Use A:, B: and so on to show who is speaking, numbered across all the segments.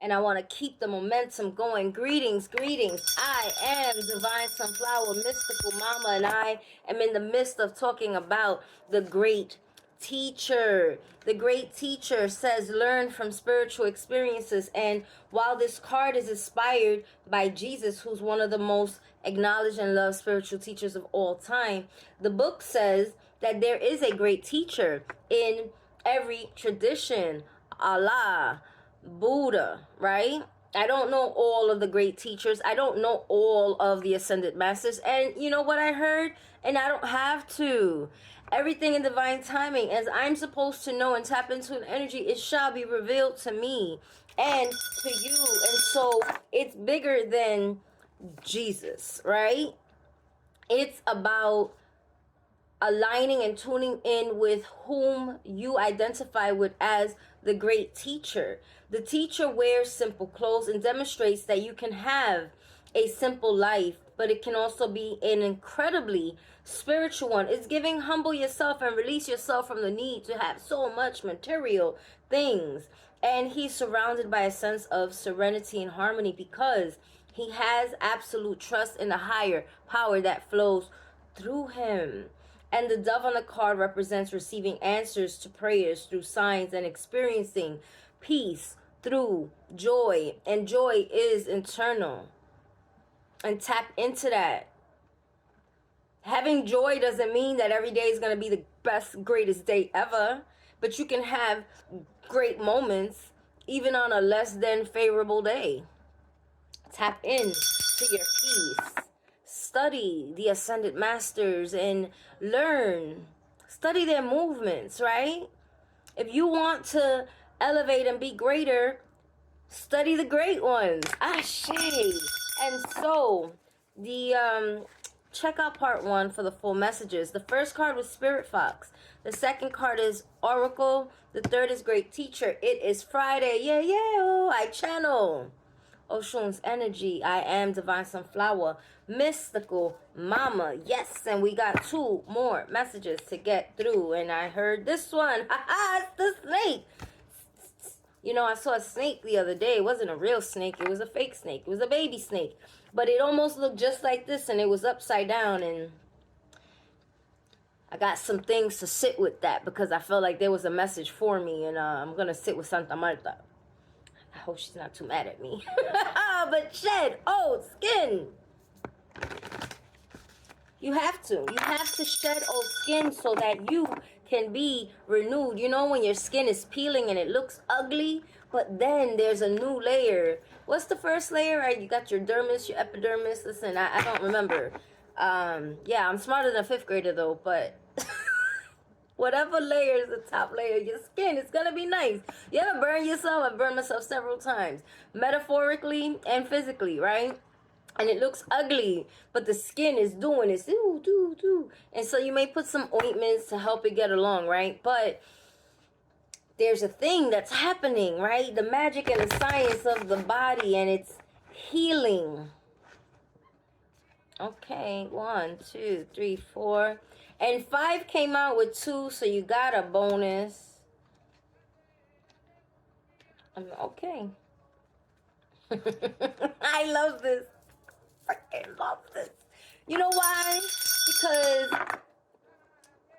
A: and I want to keep the momentum going. Greetings, greetings. I am Divine Sunflower, Mystical Mama, and I am in the midst of talking about the great teacher. The great teacher says learn from spiritual experiences. And while this card is inspired by Jesus, who's one of the most acknowledged and loved spiritual teachers of all time, the book says that there is a great teacher in every tradition. Allah, Buddha, right? I don't know all of the great teachers. I don't know all of the ascended masters. And you know what I heard? And I don't have to. Everything in divine timing, as I'm supposed to know and tap into an energy, it shall be revealed to me and to you. And so it's bigger than Jesus, right? It's about aligning and tuning in with whom you identify with as the great teacher. The teacher wears simple clothes and demonstrates that you can have a simple life, but it can also be an incredibly spiritual one. It's giving humble yourself and release yourself from the need to have so much material things. And he's surrounded by a sense of serenity and harmony because he has absolute trust in the higher power that flows through him. And the dove on the card represents receiving answers to prayers through signs and experiencing peace through joy. And joy is internal. And tap into that. Having joy doesn't mean that every day is going to be the best, greatest day ever. But you can have great moments even on a less than favorable day. Tap in to your peace. Study the ascended masters and learn. Study their movements, right? If you want to elevate and be greater, study the great ones. Ashe. And so, check out part 1 for the full messages. The first card was Spirit Fox. The second card is Oracle. The third is Great Teacher. It is Friday. Yeah, yeah. Oh, I channel Oshun's energy. I am Divine Sunflower, Mystical Mama. Yes, and we got 2 more messages to get through. And I heard this one. Haha, it's the snake. You know, I saw a snake the other day. It wasn't a real snake. It was a fake snake. It was a baby snake. But it almost looked just like this, and it was upside down. And I got some things to sit with that because I felt like there was a message for me. And I'm going to sit with Santa Marta. I hope she's not too mad at me. But shed old skin. You have to. You have to shed old skin so that you can be renewed. You know when your skin is peeling and it looks ugly, but then there's a new layer. What's the first layer? Right? You got your dermis, your epidermis. Listen, I don't remember. Yeah, I'm smarter than a 5th grader though, but whatever layer is the top layer of your skin, it's gonna be nice. You ever burn yourself? I burned myself several times. Metaphorically and physically, right? And it looks ugly, but the skin is doing this. And so you may put some ointments to help it get along, right? But there's a thing that's happening, right? The magic and the science of the body, and it's healing. Okay, 1, 2, 3, 4. And 5 came out with 2, so you got a bonus. Okay. I love this. Freaking love this. You know why? Because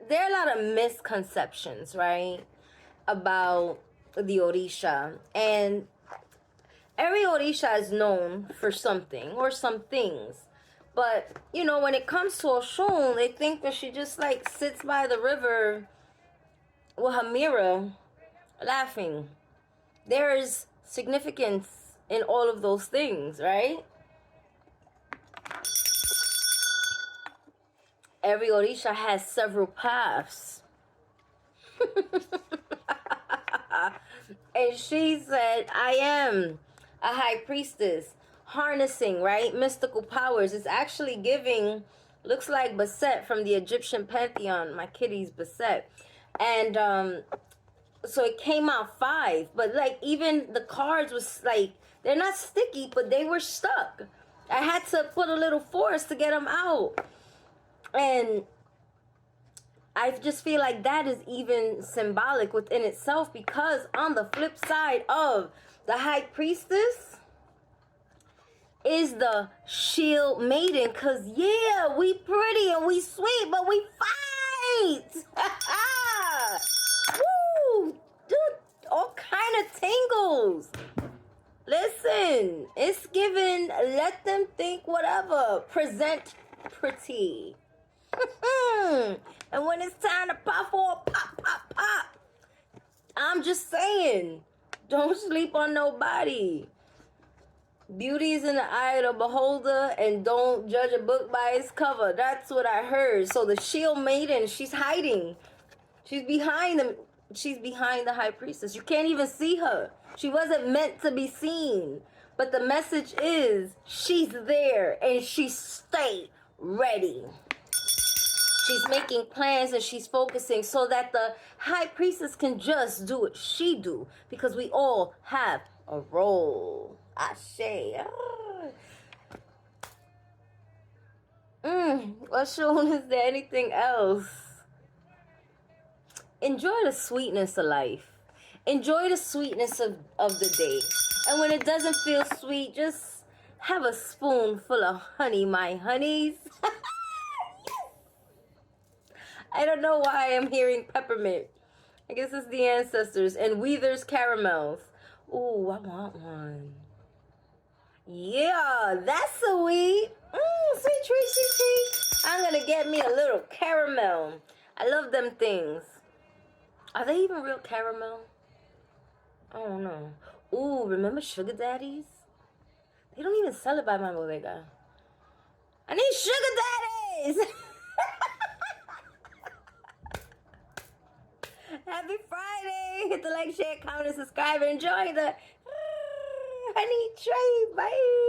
A: there are a lot of misconceptions, right, about the Orisha. And every Orisha is known for something or some things. But, you know, when it comes to Oshun, they think that she just, like, sits by the river with her mirror laughing. There is significance in all of those things, right? Every Orisha has several paths. And she said, I am a high priestess. Harnessing, right? Mystical powers. It's actually giving, looks like Bastet from the Egyptian pantheon. My kitty's Bastet. And so it came out 5. But like even the cards was like, they're not sticky, but they were stuck. I had to put a little force to get them out. And I just feel like that is even symbolic within itself, because on the flip side of The high priestess is the shield maiden, because, yeah, we pretty and we sweet, but we fight. Woo! Dude, all kind of tingles. Listen, it's given, let them think whatever. Present pretty. And when it's time to pop or pop, pop, pop. I'm just saying, don't sleep on nobody. Beauty is in the eye of the beholder, and don't judge a book by its cover. That's what I heard. So the shield maiden, she's hiding. She's behind them. She's behind the high priestess. You can't even see her. She wasn't meant to be seen. But the message is, she's there and she stay ready. She's making plans and she's focusing so that the high priestess can just do what she do. Because we all have a role. Ashe. Oshun, is there anything else? Enjoy the sweetness of life. Enjoy the sweetness of the day. And when it doesn't feel sweet, just have a spoonful of honey, my honeys. I don't know why I'm hearing peppermint. I guess it's the ancestors. And Weather's caramels. Ooh, I want one. Yeah, that's sweet. Sweet treat, sweet treat. I'm going to get me a little caramel. I love them things. Are they even real caramel? I don't know. Ooh, remember sugar daddies? They don't even sell it by my bodega. I need sugar daddies! Happy Friday! Hit the like, share, comment, and subscribe, and enjoy the honey tree. Bye!